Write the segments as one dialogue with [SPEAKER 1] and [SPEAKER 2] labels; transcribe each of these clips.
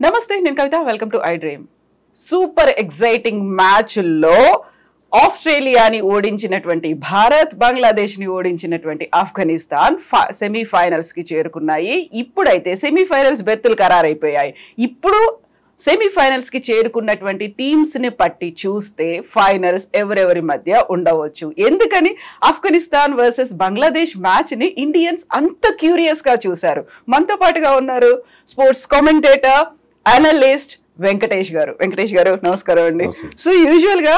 [SPEAKER 1] నమస్తే, నేను Kavitha. Welcome to I dream. Super exciting match లో ఆస్ట్రేలియాని ఓడించినటువంటి భారత్, బంగ్లాదేశ్ ని ఓడించినటువంటి ఆఫ్ఘనిస్తాన్ సెమీఫైనల్స్ కి చేరుకున్నాయి. ఇప్పుడైతే సెమీఫైనల్స్ బెర్తులు ఖరారైపోయాయి. ఇప్పుడు సెమీఫైనల్స్ కి చేరుకున్నటువంటి టీమ్స్ ని పట్టి చూస్తే ఫైనల్స్ ఎవరెవరి మధ్య ఉండవచ్చు. ఎందుకని ఆఫ్ఘనిస్తాన్ వర్సెస్ బంగ్లాదేశ్ మ్యాచ్ ని ఇండియన్స్ అంత క్యూరియస్ గా చూశారు. మనతో పాటుగా ఉన్నారు స్పోర్ట్స్ కామెంటేటర్, అనలిస్ట్ వెంకటేష్ గారు. నమస్కారం అండి. సో యూజువల్ గా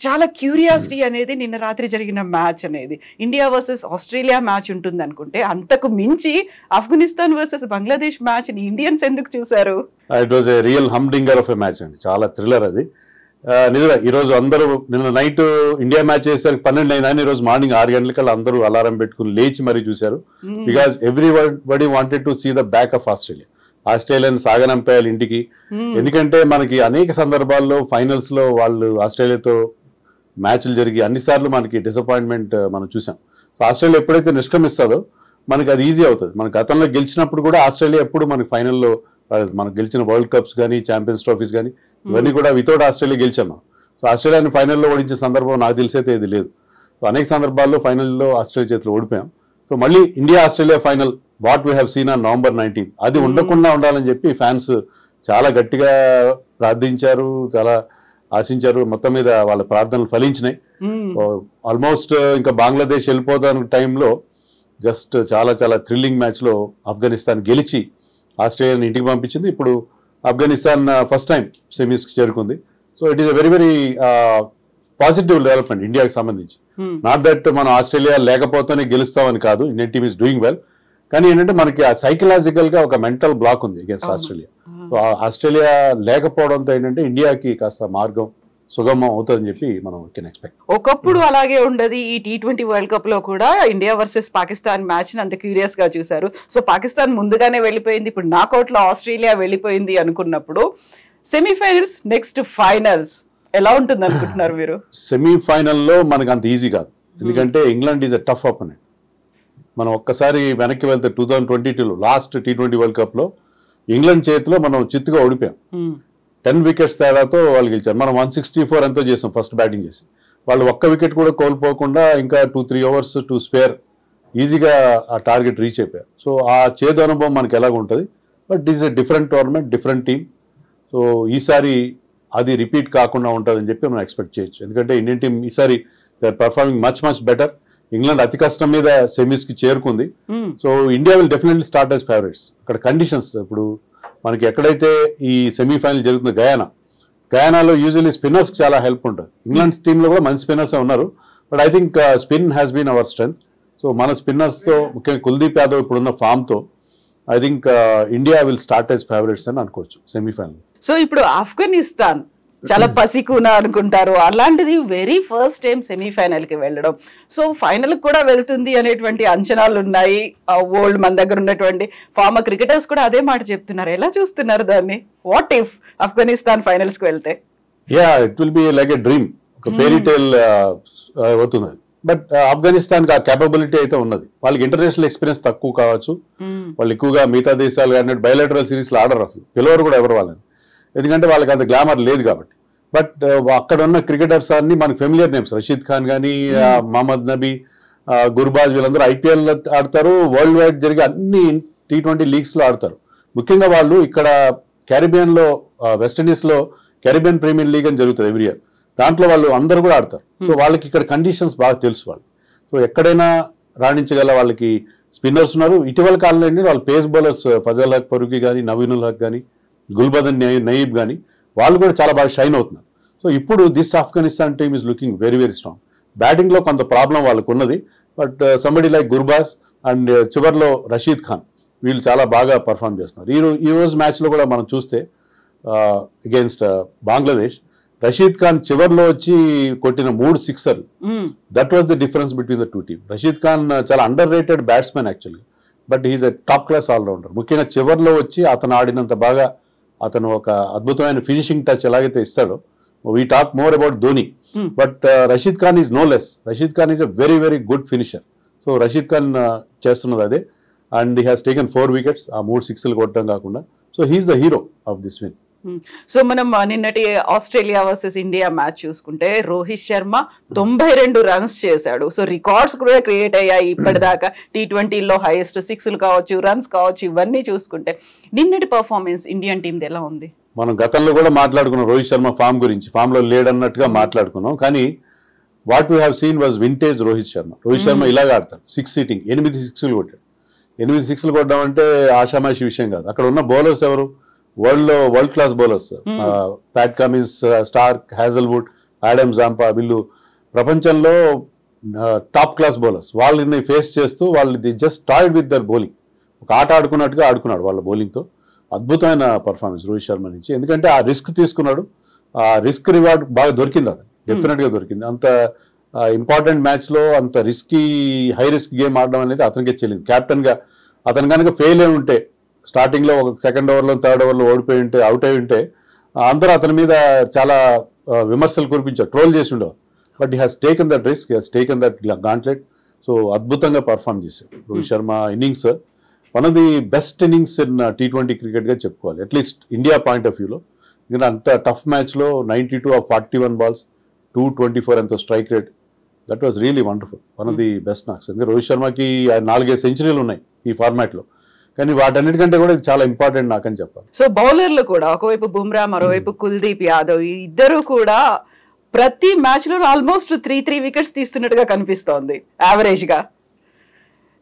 [SPEAKER 1] చాలా క్యూరియాసిటీ అనేది నిన్న రాత్రి జరిగిన మ్యాచ్ అనేది ఇండియా వర్సెస్ ఆస్ట్రేలియా మ్యాచ్ ఉంటుంది అనుకుంటే, అంతకు మించి ఆఫ్ఘనిస్తాన్ వర్సెస్ బంగ్లాదేశ్ మ్యాచ్ ని ఇండియన్స్ ఎందుకు చూసారు?
[SPEAKER 2] It was a real humdinger of a match అండి. చాలా థ్రిల్లర్ అది. నిజంగా ఈరోజు అందరూ నిన్న నైట్ ఇండియా మ్యాచ్ చేసేసరికి 12 అయిందని ఈరోజు మార్నింగ్ 6 గంటలకల్లా అందరూ అలారం పెట్టుకుని లేచి మరీ చూశారు. Because everybody wanted to see the back of Australia. ఆస్ట్రేలియాని సాగనంపేయాలి ఇంటికి. ఎందుకంటే మనకి అనేక సందర్భాల్లో ఫైనల్స్ లో వాళ్ళు ఆస్ట్రేలియాతో మ్యాచ్లు జరిగి అన్నిసార్లు మనకి డిసప్పాయింట్మెంట్ మనం చూసాం. సో ఆస్ట్రేలియా ఎప్పుడైతే నిష్క్రమిస్తుందో మనకి అది ఈజీ అవుతుంది. మన గతంలో గెలిచినప్పుడు కూడా ఆస్ట్రేలియా ఎప్పుడు మనకి ఫైనల్లో మనకు గెలిచిన వరల్డ్ కప్స్ కానీ, ఛాంపియన్స్ ట్రోఫీస్ కానీ ఇవన్నీ కూడా వితౌట్ ఆస్ట్రేలియా గెలిచాము. సో ఆస్ట్రేలియాని ఫైనల్లో ఓడించే సందర్భం నాకు తెలిసైతే ఇది లేదు. సో అనేక సందర్భాల్లో ఫైనల్లో ఆస్ట్రేలియా చేతిలో ఓడిపోయాం. సో మళ్ళీ India Australia final what we have seen on November 19 అది ఉండకుండా ఉండాలని చెప్పి ఫ్యాన్స్ చాలా గట్టిగా ప్రార్థించారు, చాలా ఆశించారు. మొత్తం మీద వాళ్ళ ప్రార్థనలు ఫలించినాయి. ఆల్మోస్ట్ ఇంకా బంగ్లాదేశ్ వెళ్ళిపోతాను టైంలో జస్ట్ చాలా చాలా థ్రిల్లింగ్ మ్యాచ్లో ఆఫ్ఘనిస్తాన్ గెలిచి ఆస్ట్రేలియాని ఇంటికి పంపించింది. ఇప్పుడు ఆఫ్ఘనిస్తాన్ ఫస్ట్ టైం సెమీస్కి చేరుకుంది. So it is a very very positive development ఇండియాకి సంబంధించి. నాట్ దట్ మనం ఆస్ట్రేలియా లేకపోతేనే గెలుస్తామని కాదు, Indian team is doing well. కానీ ఏంటంటే మనకి సైకలాజికల్ గా ఒక మెంటల్ బ్లాక్ ఉంది అగేన్స్ట్ ఆస్ట్రేలియా. సో ఆస్ట్రేలియా లేకపోవడంతో ఏంటంటే ఇండియాకి కాస్త మార్గం సుగమం అవుతుందని చెప్పి మనం కెన్ ఎక్స్పెక్ట్.
[SPEAKER 1] ఒకప్పుడు అలాగే ఉండదు. ఈ T20 వరల్డ్ కప్ లో కూడా ఇండియా వర్సెస్ పాకిస్తాన్ మ్యాచ్ ని అంత క్యూరియస్ గా చూసారు. సో పాకిస్తాన్ ముందుగానే వెళ్ళిపోయింది, ఇప్పుడు నాకౌట్ లో ఆస్ట్రేలియా వెళ్ళిపోయింది అనుకున్నప్పుడు సెమీఫైనల్స్ నెక్స్ట్ ఫైనల్స్ ఎలా ఉంటుంది అనుకుంటున్నారు మీరు?
[SPEAKER 2] సెమీఫైనల్లో మనకు అంత ఈజీ కాదు. ఎందుకంటే England is a tough opponent. మనం ఒక్కసారి వెనక్కి వెళ్తే 2022లో లాస్ట్ T20 వరల్డ్ కప్ లో ఇంగ్లాండ్ చేతిలో మనం చిత్తుగా ఓడిపోయాం. 10 వికెట్స్ తేడాతో వాళ్ళు గెలిచారు. మనం 164 ఎంతో చేసాం ఫస్ట్ బ్యాటింగ్ చేసి. వాళ్ళు ఒక్క వికెట్ కూడా కోల్పోకుండా ఇంకా 2-3 ఓవర్స్ టు స్పేర్ ఈజీగా ఆ టార్గెట్ రీచ్ అయిపోయారు. సో ఆ చేదు అనుభవం మనకి ఎలాగ ఉంటుంది. But it is a different tournament, different team. So ఈసారి అది రిపీట్ కాకుండా ఉంటుందని చెప్పి మనం ఎక్స్పెక్ట్ చేయొచ్చు. ఎందుకంటే ఇండియన్ టీమ్ ఈసారి they are performing much better. England అతి కష్టం మీద సెమీస్ కి చేరుకుంది. So India will definitely start as favourites. అక్కడ కండిషన్స్ ఇప్పుడు మనకి ఎక్కడైతే ఈ సెమీఫైనల్ జరుగుతుంది గయానాలో యూజువల్లీ స్పిన్నర్స్ చాలా హెల్ప్ ఉంటుంది. ఇంగ్లాండ్ టీంలో కూడా మంచి స్పిన్నర్స్ ఉన్నారు. But I think spin has been our strength. So మన స్పిన్నర్స్తో ముఖ్యంగా కుల్దీప్ యాదవ్ ఇప్పుడున్న ఫామ్తో I think India will start as favourites అని అనుకోవచ్చు సెమీఫైనల్.
[SPEAKER 1] సో ఇప్పుడు ఆఫ్ఘనిస్తాన్ చాలా పసికూన అనుకుంటారు, అలాంటిది వెరీ ఫస్ట్ టైం సెమీఫైనల్ కి వెళ్ళడం. సో ఫైనల్ కూడా వెళ్తుంది అనేటువంటి అంచనాలు ఉన్నాయి. వరల్డ్ మన దగ్గర ఉన్నటువంటి ఫార్మర్ క్రికెటర్స్ కూడా అదే మాట చెప్తున్నారు. ఎలా చూస్తున్నారు దాన్ని? వాట్ ఇఫ్ ఆఫ్ఘనిస్తాన్ ఫైనల్స్ కి వెళ్తే?
[SPEAKER 2] It will be like a dream, ఒక ఫెయిరీ టేల్ అవుతుంది. బట్ ఆఫ్ఘనిస్తాన్ కి ఆ కేపబిలిటీ అయితే ఉన్నది. వాళ్ళకి ఇంటర్నేషనల్ ఎక్స్పీరియన్స్ తక్కువ కావచ్చు. వాళ్ళు ఎక్కువగా మిగతా దేశాలు కానీ బయలాటరల్ సిరీస్ లో ఆడరు, అసలు పిలవరు కూడా ఎవరు వాళ్ళని. ఎందుకంటే వాళ్ళకి అంత గ్లామర్ లేదు కాబట్టి. బట్ అక్కడ ఉన్న క్రికెటర్స్ అన్ని మనకి ఫెమిలియర్ నేమ్స్. రషీద్ ఖాన్ కానీ, మహమ్మద్ నబీ, గుర్బాజ్, వీళ్ళందరూ IPL ఆడతారు. వరల్డ్ వైడ్ జరిగే అన్ని T20 లీగ్స్ లో ఆడతారు. ముఖ్యంగా వాళ్ళు ఇక్కడ క్యారిబియన్ లో, వెస్టిండీస్ లో క్యారిబియన్ ప్రీమియర్ లీగ్ అని జరుగుతుంది ఎవ్రీ ఇయర్. దాంట్లో వాళ్ళు అందరూ కూడా ఆడతారు. సో వాళ్ళకి ఇక్కడ కండిషన్స్ బాగా తెలుసు వాళ్ళు. సో ఎక్కడైనా రాణించగల వాళ్ళకి స్పిన్నర్స్ ఉన్నారు. ఇటీవల కాలంలో ఏంటంటే వాళ్ళు పేస్ బౌలర్స్ ఫజల్ హక్ ఫరూకీ కానీ, నవీనుల్ హక్ కానీ, గుల్బదన్ నయీబ్ కానీ వాళ్ళు కూడా చాలా బాగా షైన్ అవుతున్నారు. సో ఇప్పుడు this Afghanistan team is looking very very strong. బ్యాటింగ్లో కొంత ప్రాబ్లం వాళ్ళకు ఉన్నది. But somebody like Gurbaz and చివర్లో రషీద్ ఖాన్ వీళ్ళు చాలా బాగా పర్ఫామ్ చేస్తున్నారు. ఈ రోజు మ్యాచ్లో కూడా మనం చూస్తే అగేన్స్ట్ బంగ్లాదేశ్ రషీద్ ఖాన్ చివర్లో వచ్చి కొట్టిన 3 సిక్సర్లు, that was the difference between the two team. Rashid Khan చాలా అండర్ రేటెడ్ బ్యాట్స్మెన్ యాక్చువల్గా, but he's a top class allrounder. ముఖ్యంగా చివర్లో వచ్చి అతను ఆడినంత బాగా అతను ఒక అద్భుతమైన ఫినిషింగ్ టచ్ ఎలాగైతే ఇస్తాడో. We talk more about Dhoni, but Rashid Khan is no less. Rashid Khan is a very very good finisher. So Rashid Khan చేస్తున్నది అదే. And he has taken 4 wickets, ఆ 3 సిక్స్లు కొట్టడం కాకుండా. So he's the hero of this win.
[SPEAKER 1] So మనం నిన్నటి ఆస్ట్రేలియా వర్సెస్ ఇండియా మ్యాచ్ చూసుకుంటే Rohit Sharma 92 runs చేశాడు. సో రికార్డ్స్ కూడా క్రియేట్ అయ్యాయి ఇప్పటిదాకా. T20లో హైయెస్ట్ 6లు కావచ్చు, రన్స్ కావచ్చు, ఇవన్నీ చూసుకుంటే నిన్నటి పర్ఫార్మెన్స్ ఇండియన్ టీమ్ ఎలా ఉంది?
[SPEAKER 2] మనం గతంలో కూడా మాట్లాడుకున్నాం రోహిత్ శర్మ ఫామ్ గురించి, ఫామ్ లో లేడన్నట్టుగా మాట్లాడుకున్నాం. కానీ what we have seen was vintage Rohit Sharma. Rohit Sharma ఇలాగ ఆడతాడు, 6 సీటింగ్, 8 6లు కొట్టాడు. 8 6లు కొట్టడం అంటే ఆషామాషి విషయం కాదు. అక్కడ ఉన్న బౌలర్స్ ఎవరు? World class bowlers, Pat Cummins, Starc, Hazlewood, Adam Zampa, వీళ్ళు ప్రపంచంలో టాప్ క్లాస్ బౌలర్స్. వాళ్ళని ఫేస్ చేస్తూ వాళ్ళు they just toyed with their bowling. ఒక ఆట ఆడుకున్నట్టుగా ఆడుకున్నాడు వాళ్ళ బౌలింగ్తో. అద్భుతమైన పర్ఫార్మెన్స్ రోహిత్ శర్మ నుంచి. ఎందుకంటే ఆ రిస్క్ తీసుకున్నాడు, ఆ రిస్క్ రివార్డ్ బాగా దొరికింది, అది డెఫినెట్గా దొరికింది. అంత ఇంపార్టెంట్ మ్యాచ్లో అంత హై రిస్క్ గేమ్ ఆడడం అనేది అతనికే చెల్లింది. కెప్టెన్గా అతను కనుక ఫెయిల్ అయి ఉంటే, స్టార్టింగ్లో ఒక సెకండ్ ఓవర్లో థర్డ్ ఓవర్లో ఓడిపోయి ఉంటే, అవుట్ అయి ఉంటే, అందరూ అతని మీద చాలా విమర్శలు కురిపించారు, ట్రోల్ చేసి ఉండేవారు. But he has taken that risk, he has taken that gauntlet. So అద్భుతంగా పర్ఫామ్ చేశాడు Rohit Sharma. Innings one of the best innings in T20 క్రికెట్గా చెప్పుకోవాలి, అట్లీస్ట్ ఇండియా పాయింట్ ఆఫ్ వ్యూలో. ఎందుకంటే అంత టఫ్ మ్యాచ్లో 92 ఆఫ్ 41 balls, 224 అంత strike rate. That was really wonderful, one of the best knocks. ఎందుకంటే రోహిత్ శర్మకి 4-5 సెంచరీలు ఉన్నాయి ఈ ఫార్మాట్లో. కానీ వాటన్నిటికంటే కూడా ఇది చాలా ఇంపార్టెంట్ నాకని చెప్పాలి.
[SPEAKER 1] సో బౌలర్లు కూడా ఒకవైపు బుమ్రా, మరోవైపు కుల్దీప్ యాదవ్, ఈ ఇద్దరు కూడా ప్రతి మ్యాచ్ లో ఆల్మోస్ట్ 3 వికెట్స్ తీస్తున్నట్టుగా కనిపిస్తోంది యావరేజ్ గా.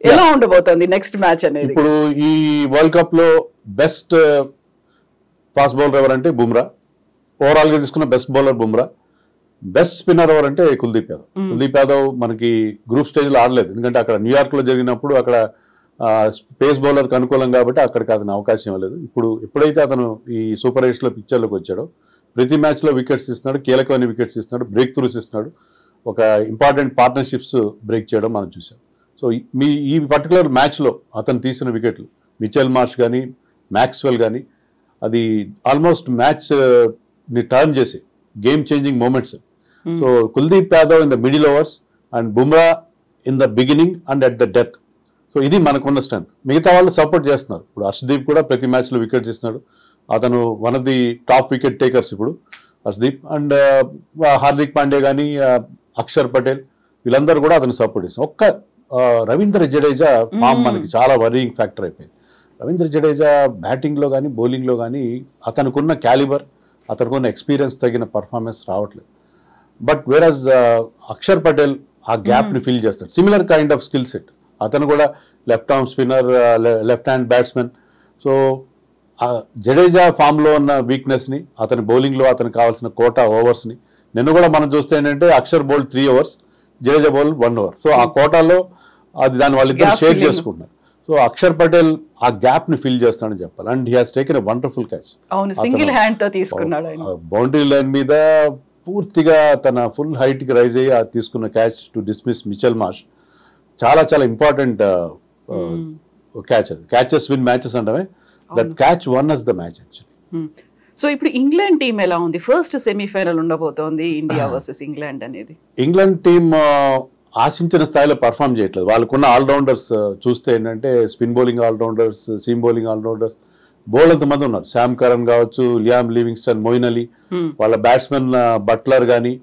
[SPEAKER 1] ఎలా ఉండబోతోంది నెక్స్ట్ మ్యాచ్ అనేది?
[SPEAKER 2] ఇప్పుడు ఈ వరల్డ్ కప్ లో బెస్ట్ ఫాస్ట్ బౌలర్ ఎవరంటే బుమ్రా. ఓవరాల్ గా తీసుకున్న best bowler Bumrah. Best spinner ఎవరంటే కుల్దీప్ యాదవ్. కుల్దీప్ యాదవ్ మనకి గ్రూప్ స్టేజ్ లో ఆడలేదు, ఎందుకంటే అక్కడ న్యూయార్క్ లో జరిగినప్పుడు అక్కడ పేస్ బౌలర్కి అనుకూలం కాబట్టి అక్కడికి అతను అవకాశం ఇవ్వలేదు. ఇప్పుడు ఎప్పుడైతే అతను ఈ సూపర్ 8లో పిక్చర్లోకి వచ్చాడో ప్రతి మ్యాచ్లో వికెట్స్ ఇస్తున్నాడు, కీలకమైన వికెట్స్ ఇస్తున్నాడు, బ్రేక్ త్రూస్ ఇస్తున్నాడు, ఒక ఇంపార్టెంట్ పార్ట్నర్షిప్స్ బ్రేక్ చేయడం మనం చూసాం. సో ఈ పర్టికులర్ మ్యాచ్లో అతను తీసిన వికెట్లు మిచెల్ మార్ష్ కానీ, మ్యాక్స్వెల్ కానీ, అది ఆల్మోస్ట్ మ్యాచ్ని టర్న్ చేసి game changing moments. So Kuldeep Yadav in the middle overs and Bumrah in the beginning and at the death. So ఇది మనకున్న స్ట్రెంత్. మిగతా వాళ్ళు సపోర్ట్ చేస్తున్నారు. ఇప్పుడు హర్షదీప్ కూడా ప్రతి మ్యాచ్లో వికెట్స్ ఇస్తున్నాడు, అతను one of the top wicket takers ఇప్పుడు హర్షదీప్. అండ్ హార్దిక్ పాండే కానీ, అక్షర్ పటేల్, వీళ్ళందరూ కూడా అతను సపోర్ట్ చేస్తారు. ఒక్క రవీంద్ర జడేజా ఫామ్ మనకి చాలా వరీయింగ్ ఫ్యాక్టర్ అయిపోయింది. రవీంద్ర జడేజా బ్యాటింగ్లో కానీ బౌలింగ్లో కానీ అతనుకున్న క్యాలిబర్, అతనుకున్న ఎక్స్పీరియన్స్ తగిన పర్ఫార్మెన్స్ రావట్లేదు. బట్ వేరాజ్ అక్షర్ పటేల్ ఆ గ్యాప్ని ఫిల్ చేస్తాడు. Similar kind of skill set. అతను కూడా left arm spinner, left hand batsmen. So Jadeja ఫామ్లో ఉన్న వీక్నెస్ని, అతని బౌలింగ్లో అతనికి కావాల్సిన కోటా ఓవర్స్ని నిన్న కూడా మనం చూస్తే ఏంటంటే Axar bowled 3 overs, Jadeja bowled 1 over. So ఆ కోటాలో అది దాన్ని వాళ్ళిద్దరు షేర్ చేసుకుంటున్నారు. సో అక్షర్ పటేల్ ఆ గ్యాప్ ని ఫిల్ చేస్తాడని చెప్పాలి. And he has taken a wonderful catch.
[SPEAKER 1] అవును, సింగిల్ హ్యాండ్ తో తీసుకున్నాడు ఆయన.
[SPEAKER 2] బౌండరీ లైన్ మీద పూర్తిగా తన ఫుల్ హైట్ కి రైజ్ అయ్యి తీసుకున్న catch to dismiss Mitchell Marsh. చాలా చాలా ఇంపార్టెంట్ క్యాచ్ అది. క్యాచెస్ విన్ మ్యాచెస్ అంటమే. That catch won us the match actually.
[SPEAKER 1] So ఇప్పుడు ఇంగ్లాండ్ టీం ఎలా ఉంది? ఫస్ట్ సెమీఫైనల్ ఉండబోతోంది ఇండియా వర్సెస్ ఇంగ్లాండ్ అనేది.
[SPEAKER 2] ఇంగ్లాండ్ టీం ఆశించిన స్థాయిలో పర్ఫామ్ చేయట్లేదు. వాళ్ళకున్న ఆల్రౌండర్స్ చూస్తే ఏంటంటే spin bowling allrounders, seam bowling allrounders bowl అంతమంది ఉన్నారు. శామ్ కరన్ కావచ్చు, లియామ్ లివింగ్స్టన్, మొయిన్ అలీ, వాళ్ళ బ్యాట్స్మెన్ బట్లర్ కానీ,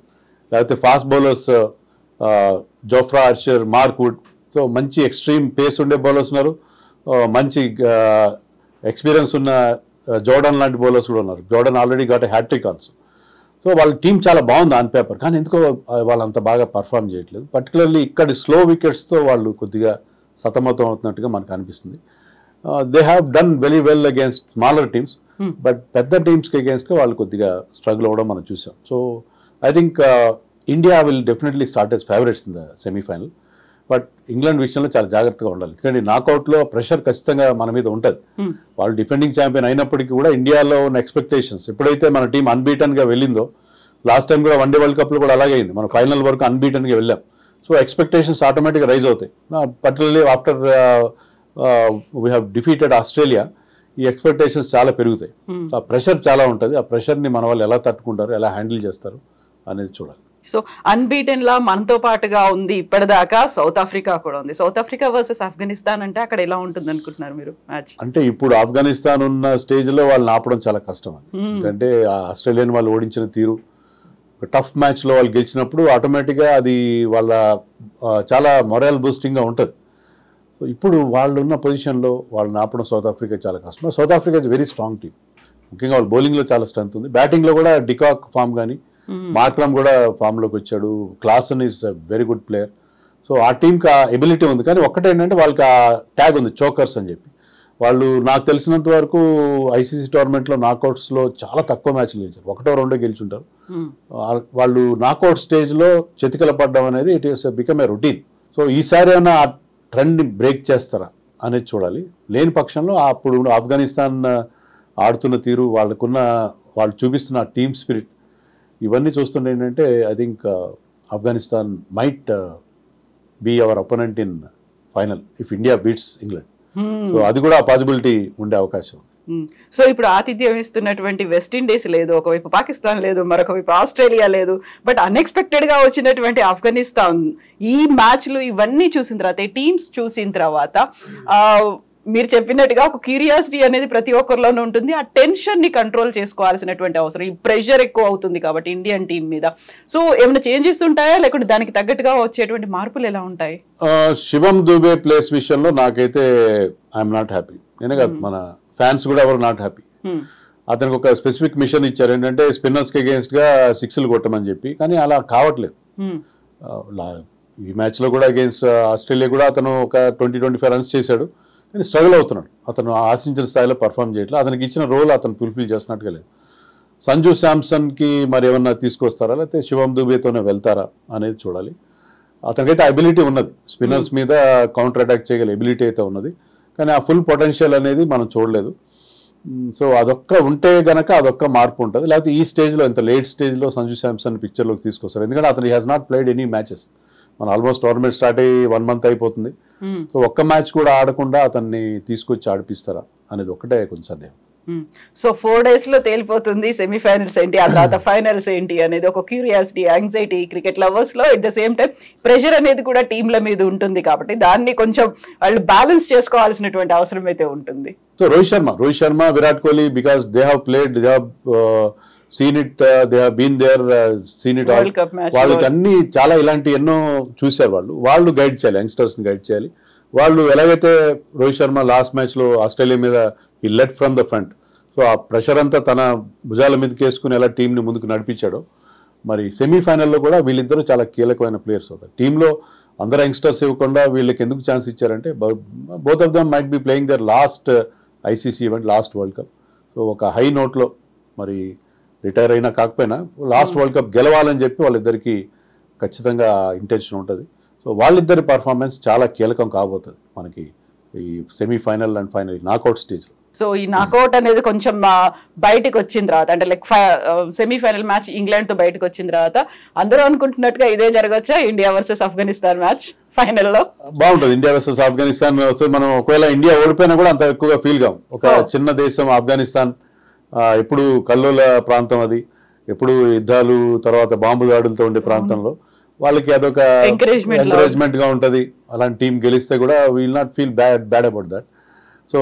[SPEAKER 2] లేకపోతే fast bowlers Jofra Archer, Mark Wood. So మంచి ఎక్స్ట్రీమ్ పేస్ ఉండే బౌలర్స్ ఉన్నారు, మంచి ఎక్స్పీరియన్స్ ఉన్న జోర్డన్ లాంటి బౌలర్స్ కూడా ఉన్నారు. Jordan already got a hattrick also. So వాళ్ళ టీం చాలా బాగుంది ఆన్ పేపర్, కానీ ఎందుకో వాళ్ళు అంత బాగా పర్ఫామ్ చేయట్లేదు. పర్టికులర్లీ ఇక్కడ స్లో వికెట్స్తో వాళ్ళు కొద్దిగా సతమతం అవుతున్నట్టుగా మనకు అనిపిస్తుంది. They have done very well against smaller teams, but పెద్ద టీమ్స్కి అగేన్స్ట్గా వాళ్ళు కొద్దిగా స్ట్రగుల్ అవ్వడం మనం చూసాం. So I think India will definitely start as favourites in the semifinal. But England విషయంలో చాలా జాగ్రత్తగా ఉండాలి, ఎందుకంటే నాకౌట్లో ప్రెషర్ ఖచ్చితంగా మన మీద ఉంటుంది. వాళ్ళు డిఫెండింగ్ ఛాంపియన్ అయినప్పటికీ కూడా ఇండియాలో ఉన్న ఎక్స్పెక్టేషన్స్, ఎప్పుడైతే మన టీం అన్బీటన్గా వెళ్ళిందో, లాస్ట్ టైం కూడా వన్డే వరల్డ్ కప్లో కూడా అలాగే అయింది, మనం ఫైనల్ వరకు అన్బీటన్గా వెళ్ళాం. సో ఎక్స్పెక్టేషన్స్ ఆటోమేటిక్గా రైజ్ అవుతాయి. Particularly after we have defeated Australia, ఈ ఎక్స్పెక్టేషన్స్ చాలా పెరుగుతాయి. సో ఆ ప్రెషర్ చాలా ఉంటుంది. ఆ ప్రెషర్ని మన వాళ్ళు ఎలా తట్టుకుంటారు, ఎలా హ్యాండిల్ చేస్తారు అనేది చూడాలి.
[SPEAKER 1] సో అన్బీటెన్ లా మనతో పాటుగా ఉంది ఇప్పటిదాకా, సౌత్ ఆఫ్రికా కూడా ఉంది. సౌత్ ఆఫ్రికా వర్సెస్ ఆఫ్ఘనిస్తాన్ అంటే అక్కడ ఎలా ఉంటుంది అనుకుంటున్నారు మీరు మ్యాచ్?
[SPEAKER 2] అంటే ఇప్పుడు ఆఫ్ఘనిస్తాన్ ఉన్న స్టేజ్ లో వాళ్ళని ఆపడం చాలా కష్టం అని, ఎందుకంటే ఆస్ట్రేలియన్ వాళ్ళు ఓడించిన తీరు, టఫ్ మ్యాచ్ లో వాళ్ళు గెలిచినప్పుడు ఆటోమేటిక్ గా అది వాళ్ళ చాలా మొరల్ బూస్టింగ్ గా ఉంటుంది. సో ఇప్పుడు వాళ్ళు ఉన్న పొజిషన్ లో వాళ్ళని ఆపడం సౌత్ ఆఫ్రికా చాలా కష్టం. South Africa is very strong team, ముఖ్యంగా వాళ్ళు బౌలింగ్ లో చాలా స్ట్రెంత్ ఉంది, బ్యాటింగ్ లో కూడా డికాక్ ఫామ్ కానీ మార్క్రమ్ కూడా ఫామ్ లోకి వచ్చాడు, Klaasen is very good player. So ఆ టీంకి ఆ ఎబిలిటీ ఉంది, కానీ ఒక్కటేంటంటే వాళ్ళకి ఆ ట్యాగ్ ఉంది చోకర్స్ అని చెప్పి. వాళ్ళు నాకు తెలిసినంత వరకు ఐసీసీ టోర్నమెంట్లో నాకౌట్స్లో చాలా తక్కువ మ్యాచ్లు గెలిచారు, 1-2 గెలిచుంటారు. వాళ్ళు నాకౌట్ స్టేజ్లో చెతికల పడ్డం అనేది it is become a routine. So ఈసారి ఏమైనా ఆ ట్రెండ్ని బ్రేక్ చేస్తారా అనేది చూడాలి. లేని పక్షంలో అప్పుడు ఆఫ్ఘనిస్తాన్ ఆడుతున్న తీరు, వాళ్ళు చూపిస్తున్న టీమ్ స్పిరిట్, ఇవన్నీ చూస్తుంటే ఏంటంటే I think Afghanistan might be our opponent in final if India beats England. So అది కూడా పాసిబిలిటీ ఉండే అవకాశం.
[SPEAKER 1] సో ఇప్పుడు ఆతిథ్యం ఇస్తున్నటువంటి వెస్టిండీస్ లేదు, ఒకవైపు పాకిస్తాన్ లేదు, మరొక వైపు ఆస్ట్రేలియా లేదు, బట్ అన్ఎక్స్పెక్టెడ్ గా వచ్చినటువంటి ఆఫ్ఘనిస్తాన్ ఈ మ్యాచ్లు ఇవన్నీ చూసిన తర్వాత, ఈ టీమ్స్ చూసిన తర్వాత మీరు చెప్పినట్టుగా ఒక క్యూరియాసిటీ అనేది ప్రతి ఒక్కరిలోనూ ఉంటుంది. ఆ టెన్షన్ ని కంట్రోల్ చేసుకోవాల్సినటువంటి అవసరం, ఈ ప్రెషర్ ఎక్కువ అవుతుంది కాబట్టి ఇండియన్ టీం మీద. సో ఏమైనా చేంజెస్ ఉంటాయా, లేకుంటే దానికి తగ్గట్టుగా వచ్చేటువంటి మార్పులు ఎలా ఉంటాయి?
[SPEAKER 2] శివం దుబే ప్లేస్ విషయంలో నాకైతే ఐఎమ్ నాట్ హ్యాపీ. నేనే కాదు, మన ఫ్యాన్స్ కూడా ఎవరు నాట్ హ్యాపీ. అతనికి ఒక స్పెసిఫిక్ మిషన్ ఇచ్చారు, ఏంటంటే స్పిన్నర్స్ కి అగేన్స్ట్ గా 6లు కొట్టమని చెప్పి, కానీ అలా కావట్లేదు. ఈ మ్యాచ్ లో కూడా అగేన్స్ట్ ఆస్ట్రేలియా కూడా అతను ఒక 20-25 రన్స్ చేశాడు, కానీ స్ట్రగుల్ అవుతున్నాడు. అతను ఆశించిన స్థాయిలో పర్ఫామ్ చేయట్లేదు. అతనికి ఇచ్చిన రోల్ అతను ఫుల్ఫిల్ చేసినట్టుగా లేదు. సంజు శాంసన్కి మరి ఏమన్నా తీసుకొస్తారా, లేకపోతే శివం దుబేతోనే వెళ్తారా అనేది చూడాలి. అతనికైతే అబిలిటీ ఉన్నది, స్పిన్నర్స్ మీద కౌంటర్ అటాక్ చేయగల ఎబిలిటీ అయితే ఉన్నది, కానీ ఆ ఫుల్ పొటెన్షియల్ అనేది మనం చూడలేదు. సో అదొక్క ఉంటే గనక అదొక్క మార్పు ఉంటుంది. లేకపోతే ఈ స్టేజ్లో, ఇంత లేట్ స్టేజ్లో సంజు శాంసన్ పిక్చర్లోకి తీసుకొస్తారు, ఎందుకంటే అతను has not played any matches. మన ఆల్మోస్ట్ టోర్నమెంట్ స్టార్ట్ అయ్యి 1 month అయిపోతుంది. సో ఒక్క మ్యాచ్ కూడా ఆడకుండా అతన్ని తీసుకొచ్చి ఆడిపిస్తారా అనేది ఒకటే కొంచెం సందేహం.
[SPEAKER 1] సో 4 days లో తేలిపోతుంది సెమీఫైనల్స్ ఏంటి, ఆ తర్వాత ఫైనల్స్ ఏంటి అనేది ఒక క్యూరియాసిటీ, యాంగ్జైటీ క్రికెట్ లవర్స్ లో. At the same time pressure అనేది కూడా టీంల మీద ఉంటుంది కాబట్టి దాన్ని కొంచెం వాళ్ళు బ్యాలెన్స్ చేసుకోవాల్సినటువంటి అవసరం అయితే ఉంటుంది.
[SPEAKER 2] So Rohit Sharma, Virat Kohli, because they have played, they have seen it, they have been there, seen it all. వాళ్ళకి అన్ని చాలా ఇలాంటి ఎన్నో చూశారు. వాళ్ళు గైడ్ చేయాలి, యంగ్స్టర్స్ని గైడ్ చేయాలి. వాళ్ళు ఎలాగైతే రోహిత్ శర్మ లాస్ట్ మ్యాచ్లో ఆస్ట్రేలియా మీద ఈ let from the front, so ఆ ప్రెషర్ అంతా తన భుజాల మీదకి వేసుకుని ఎలా టీంని ముందుకు నడిపించాడో, మరి సెమీఫైనల్లో కూడా వీళ్ళిద్దరూ చాలా కీలకమైన ప్లేయర్స్ అవుతారు. టీంలో అందరు యంగ్స్టర్స్ ఇవ్వకుండా వీళ్ళకి ఎందుకు ఛాన్స్ ఇచ్చారంటే, both of them might be playing their last ICC event, last world cup. So ఒక హై నోట్లో, మరి రిటైర్ అయినా కాకపోయినా లాస్ట్ వరల్డ్ కప్ గెలవాలని చెప్పి వాళ్ళిద్దరికి ఖచ్చితంగా ఇంటెన్షన్ ఉంటుంది. సో వాళ్ళిద్దరి పర్ఫార్మెన్స్ చాలా కీలకం కాబోతుంది మనకి ఈ semi-final and final knockout stage.
[SPEAKER 1] So ఈ నాకౌట్ అనేది కొంచెం బయటకు వచ్చిన తర్వాత, అంటే లైక్ సెమీఫైనల్ మ్యాచ్ ఇంగ్లాండ్ తో బయటకు వచ్చిన తర్వాత అందరూ అనుకుంటున్నట్టుగా ఇదే జరగచ్చా, ఇండియా వర్సెస్ ఆఫ్ఘనిస్తాన్ మ్యాచ్ ఫైనల్లో?
[SPEAKER 2] బాగుంటుంది ఇండియా వర్సెస్ ఆఫ్ఘనిస్తాన్. మనం ఒకవేళ ఇండియా ఓడిపోయినా కూడా అంత ఎక్కువగా ఫీల్ కాం. ఒక చిన్న దేశం ఆఫ్ఘనిస్తాన్, ఎప్పుడు కల్లోల ప్రాంతం, అది ఎప్పుడు యుద్ధాలు తర్వాత బాంబు దాడులతో ఉండే ప్రాంతంలో వాళ్ళకి అదొక ఎంకరేజ్మెంట్ గా ఉంటుంది. అలాంటి టీం గెలిస్తే కూడా will not feel bad about that. So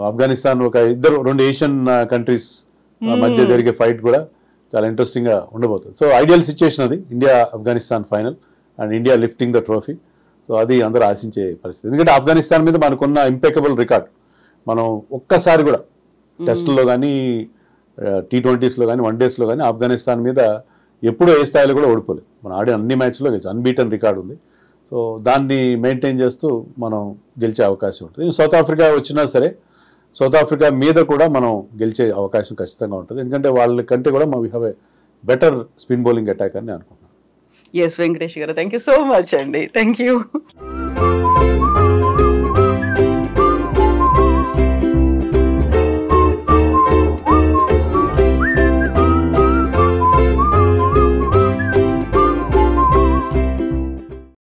[SPEAKER 2] Afghanistan ఒక 2 ఏషియన్ కంట్రీస్ మధ్య జరిగే ఫైట్ కూడా చాలా ఇంట్రెస్టింగ్ గా ఉండబోతుంది. సో ఐడియల్ సిచ్యుయేషన్ అది, India Afghanistan final and India lifting the trophy. So అది అందరూ ఆశించే పరిస్థితి, ఎందుకంటే ఆఫ్ఘనిస్తాన్ మీద మనకున్న ఇంపెకబుల్ రికార్డ్. మనం ఒక్కసారి కూడా టెస్ట్లో కానీ, T20sలో కానీ, 1 daysలో కానీ ఆఫ్ఘనిస్తాన్ మీద ఎప్పుడూ ఏ స్థాయిలో కూడా ఓడిపోలేదు. మనం ఆడే అన్ని మ్యాచ్లో గెలిచి అన్బీటన్ రికార్డు ఉంది. సో దాన్ని మెయింటైన్ చేస్తూ మనం గెలిచే అవకాశం ఉంటుంది. సౌత్ ఆఫ్రికా వచ్చినా సరే సౌత్ ఆఫ్రికా మీద కూడా మనం గెలిచే అవకాశం ఖచ్చితంగా ఉంటుంది, ఎందుకంటే వాళ్ళకంటే కూడా we have a better spin bowling attack అని అనుకుంటున్నాను.
[SPEAKER 1] ఎస్ వెంకటేష్ గారు, థ్యాంక్ యూ సో మచ్ అండి. Thank you.